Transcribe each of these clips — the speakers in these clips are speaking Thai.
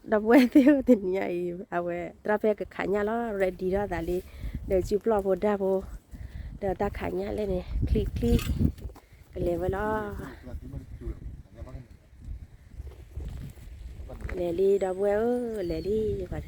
đập quê tiêu tình nhảy à quê tra về cái khả nhà nó ready đó tại đi để chụp lọ vô đa vô để ta khả nhà lên này click cái lề với nó lề đi đập quê lề đi vậy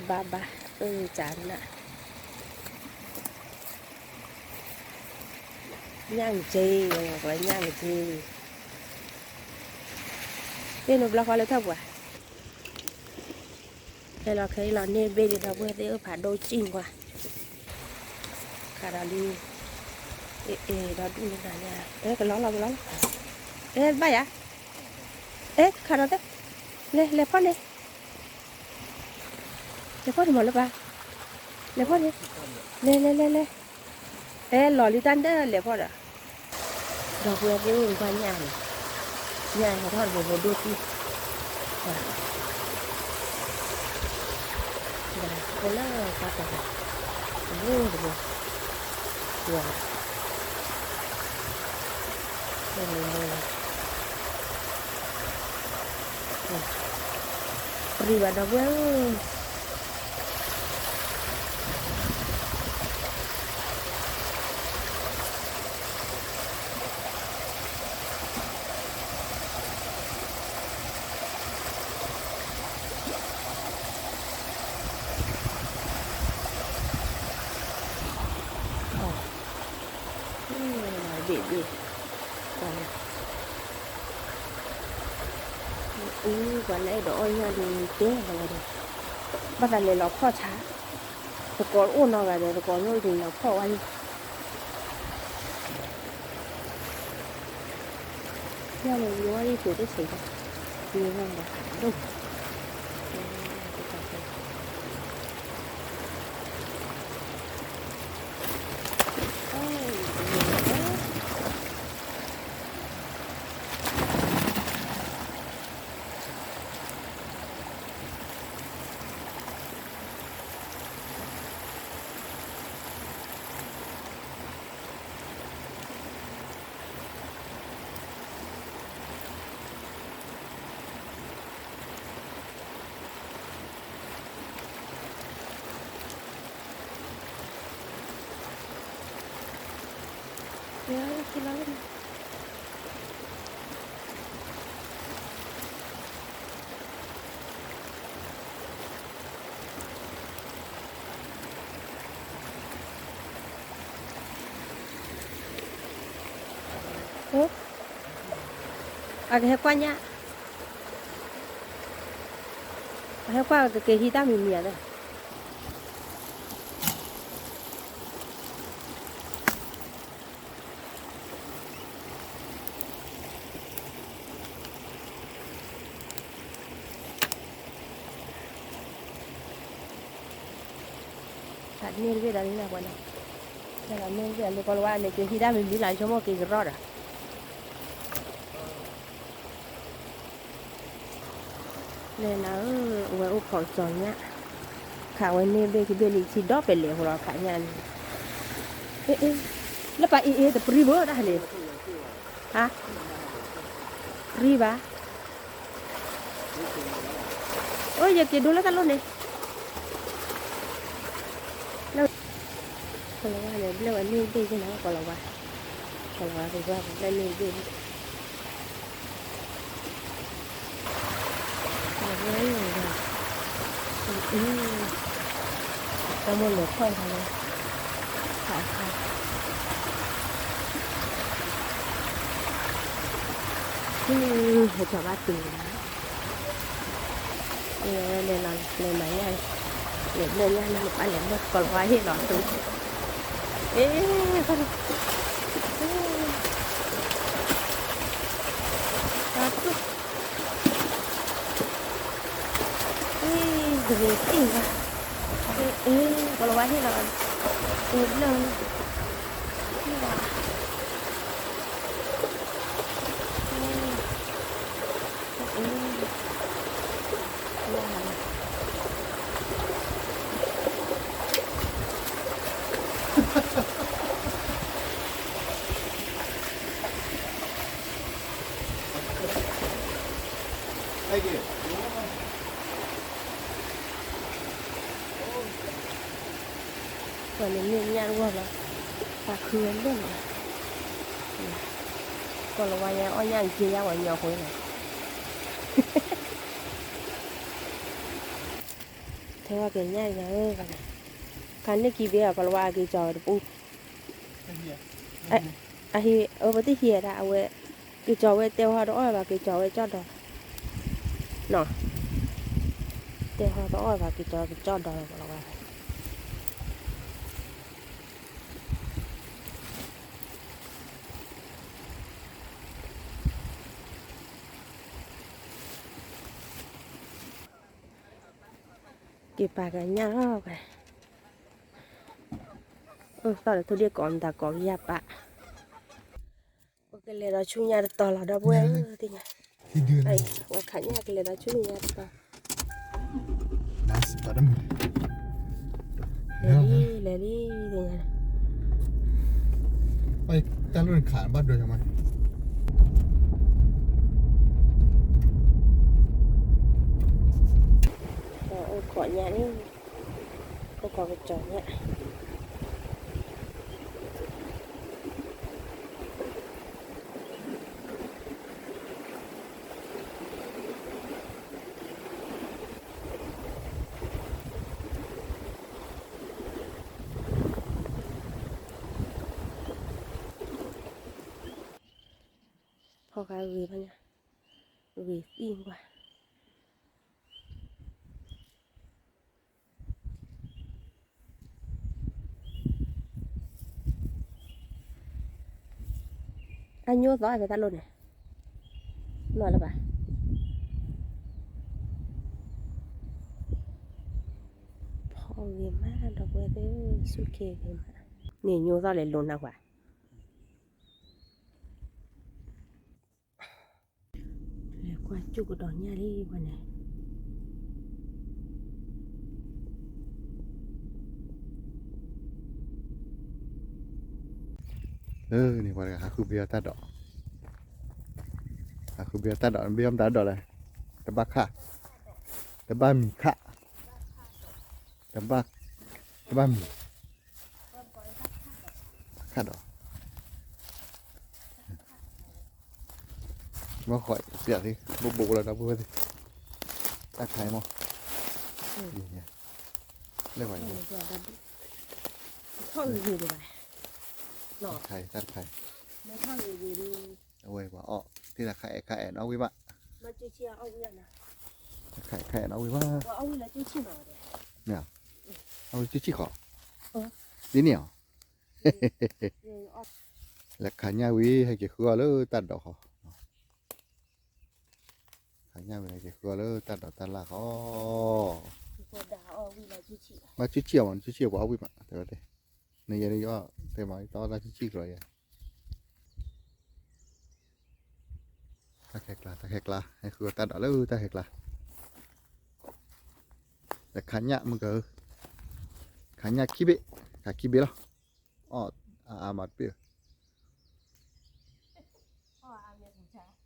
ba chán nè nhang chi gọi nhang chi bên nó block vào thấp quá đây là cái là nên bên nó vừa để phá đôi chín quá cả đó đi đó đúng là nhà đấy cái lóng ê bay à ê cả đó đấy lên phát đi lên phát đi một lớp ba lên phát đi lên ê lò li tan đấy lên phát à đó vừa để qua nhà họ thoát vào đôi đi có là sao cả vô rồi wow riba da well bị quả lẽ đó nha thì tiếng là vậy bắt đầu lấy lọc kho chả rồi có uốn nó vậy rồi có nuôi thì nó kho anh theo mình nói đi từ cái gì đó nhiều hơn là đúng cái đó cái qua nhá cái qua cái hita mình mía đây nên về đó là bọn này là nên về là con này cái hita mình đi lại cho một cái rót à nên là ở u khỏi tròn nhá khảo anh nên về cái bên này chỉ đóp về liền rồi cả nhà là phải tập river đã liền hả river ôi giờ kia đôi lá luôn này còn là này bây giờ anh nên về cái nào còn là thì qua đây nên về có một lượt thôi thôi phải phải cho ba tiền nên là lên máy này lên nha nó một anh lên một còn quay hết đó từ ê con về tỉnh ra kalau wahid lah belum วันนี้มีงานว่าแบบปลาเคือนด้วยนะก็ระวังยังอ้อยย่างเจียวว่าเหนียวคนเลยเท่าว่าเป็นง่ายเลยกันคันนี้กี่เบี้ยก็ระวังกี่จอดปุ๊บไอ้ปฏิเฮียได้เอาไว้กี่จอไว้เตียวหัวอ้อยว่ากี่จอไว้จอดดอกเนาะเตียวหัวอ้อยว่ากี่จอจอดดอกก็ระวังกี่ปากกันย่างออกไปตอนทุเรียนก่อนแต่ก่อนยาปะโอเคเลยเราช่วยยาต่อเราได้บ้างทีนี้ไอ้ว่าขันยากันเลยเราช่วยยาต่อ Nasi padam. Leliทีนี้ ไปตะลุนขาบ้านโดยทำไมขอnhàนี่ก็ขอไปจอดเนี่ยพอการวีพันเนี่ยวีอิงกว่าanh nhớ rõ về ta luôn này nói là bàพอวีมาดอกเวทีสุเกะวีมานี่nhớ rõเลยluôn nào bàเลยqua chụp cái đòn nhà đi qua nàyนี่ว่าหาคือเบียร์ตาดอกหาคือเบียร์ตาดอกเบียร์ตาดอกเลยตะบักค่ะตะบ้ามีค่ะตะบักตะบ้ามีค่ะดอกมาข่อยเสียที่บุกแล้วนะเพื่อนที่ตักไข่มั้งดีเนี่ยเรียกว่าอย่างนี้ ท่องอยู่ดีไปหนอ ตักไข่ ไม่ท่องอยู่ดี เอาไว้ว่าที่ละไข่เอาไว้บ้า มาเชี่ยเอาอย่างนะ ไข่เอาไว้บ้า ว่าเอาแล้วจะชิมเอาเด้ เนี่ยเอาจี้ขอดีเนี่ยแล้วขาหน้าวิให้เกี่ยวกับเรื่องตัดดอกเขาขาหน้าวิให้เกี่ยวกับเรื่องตัดดอกตัดละเขามาชี้เชี่ยวมันชี้เชี่ยวว่าเอาไว้มาแต่ว่าเดี๋ยวในยันนี้ก็แต่มาตอนนั้นชี้เลยตะแคกลาให้คือตัดดอกแล้วตะแคกลาแต่ขาหน้ามันก็ขาหน้าขี้เบะขาขี้เบะหรอมาเปรี้ยว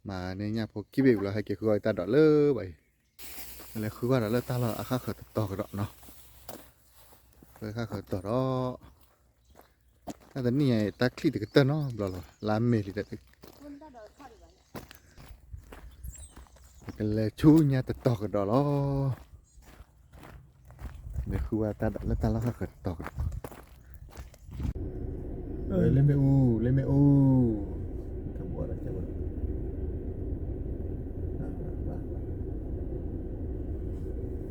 มาเนี่ยพวกขี้เบะเราให้เกี่ยวกับตัดดอกเลยไปแล้วคือว่าเราเลิกตัดเราข้าเขิดต่อกันเนาะเลยข้าเขิดต่อเราแต่ตอนนี้ตาคลีตก็เต้นเนาะเราลามเมลิตก็เลยชูเนี่ยต่อกันดอกเราเนี่ยคือว่าตัดแล้วตัดเราข้าเขิดต่อกันเล่นไม่อู้ทำบัวอะไรเจ้าบ้าง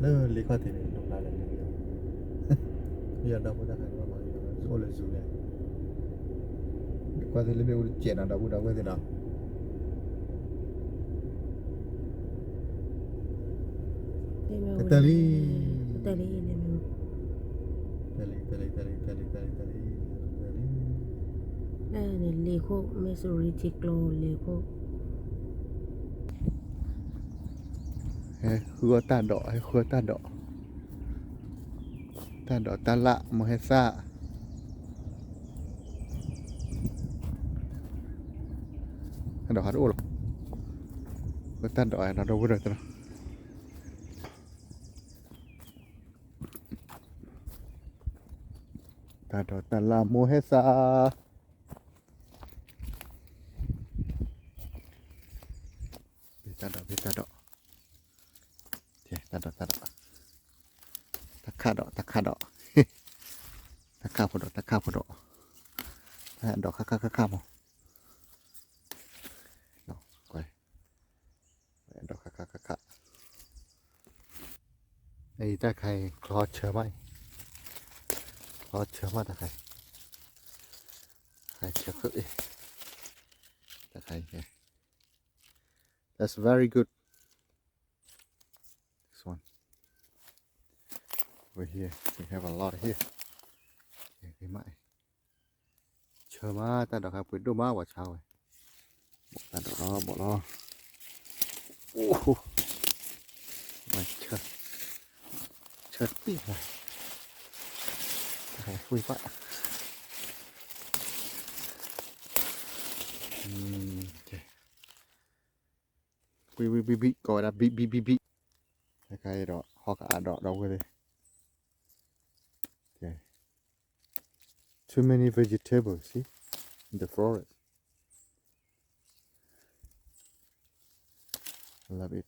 เลิกเลี้ยงข้าวเทียนตรงนั้นเลยเลี้ยงดาวพุทธคาว่ามาอยู่แล้วโซ่เลยสูงเลยข้าวเทียนเล่นไม่อู้เจียนดาวพุทธว่าที่nàoตะลีเนี่ยเลโคเมโซริติโกเลโค คือว่าตาดอกให้คือตาดอกตาละโมเฮซ่าดอกฮัดโอ้หรอคือตาดอกนะเราพูดอะไรตัวตาดอกตาละโมเฮซ่าตาดอกตาดอกเจ๊ตาดอกตาดอกตะขาดอกตะขาดอกตะขาพอดอกตะขาพอดอกดอกข้ามั้งดอกก้อยดอกข้าไอ้ตาใครคลอดเชื่อไหมคลอดเชื่อมาตาใครเชื่อคือตาใคร that's very good this one over here we have a lot here cái mãi chờ mà ta đọc học với đồ má quả chào này ta đọc đó bỏ lo mày chờ tí này phải vui quá bị gọi là bị cái đó họ cả đỏ đâu cái đây too many vegetables see in the forest love it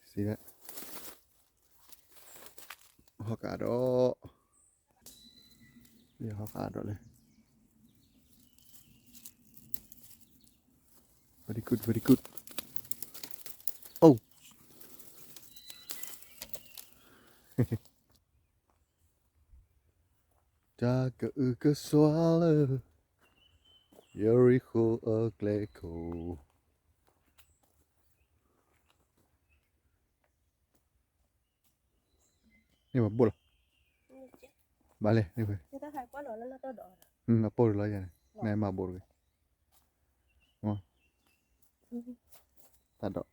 see that họ cả đó bây giờ họ cả đó này very good oh ta cứ xóa lơ Jericho ở Glecoนี่มาบุญบาเลยนี่เพื่อน người ta khai quá rồi nó to đỏ มาบุญเลยยังไงมาบุญเลยอ๋อตาดอก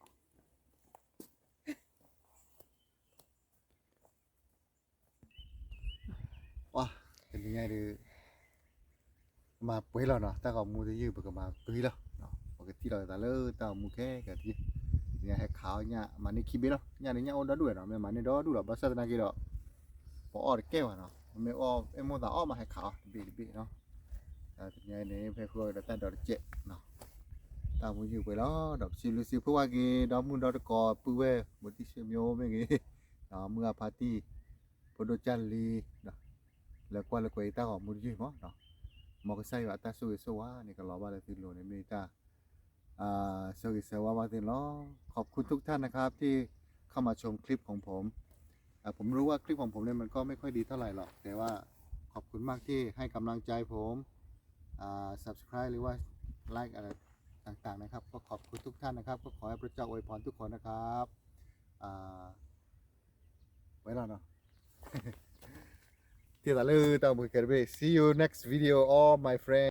ว้าเป็นยังไงดีมาปุ้ยแล้วเนาะตาก็มูจะยืดไปกับมาปุ้ยแล้วเนาะปกติเราตาเลิศตามูแค่กับที่เนี่ยให้ขาวเนี่ยมันนี่คิดไปแล้วเนี่ยนี่เนี่ยเอาได้ด้วยเนาะไม่มันนี่ได้ด้วยหรอภาษาตะกี้เนาะพอออกแก้วเนาะไม่ออกเอ็มโมตาออกมาให้ขาวบีเนาะเป็นยังไงเนี่ยเพื่อคุยเราแต่ดอกเจ็ดเนาะตามูยืดไปแล้วดอกซิลูซิเพราะว่ากี่ดอกมูดอกกอปุ้ยบนที่เชื่อมโยงไม่กี่เนาะเมื่อปาร์ตี้โปรโดจันลีเนาะแล้วก็แล้วก็ตาของมูยืดมั้งเนาะมองก็ใส่ว่าตาสวยสว่านี่ก็รอว่าเราติดโลในเมตาสวยสว่ามาติดล้อขอบคุณทุกท่านนะครับที่เข้ามาชมคลิปของผมผมรู้ว่าคลิปของผมเนี่ยมันก็ไม่ค่อยดีเท่าไหร่หรอกแต่ว่าขอบคุณมากที่ให้กำลังใจผมsubscribe หรือว่าไลค์อะไรต่างๆนะครับก็ขอบคุณทุกท่านนะครับก็ขอให้พระเจ้าอวยพรทุกคนนะครับไว้แล้วเนาะ ที่ตะลือตามมือกันไป see you next video all my friends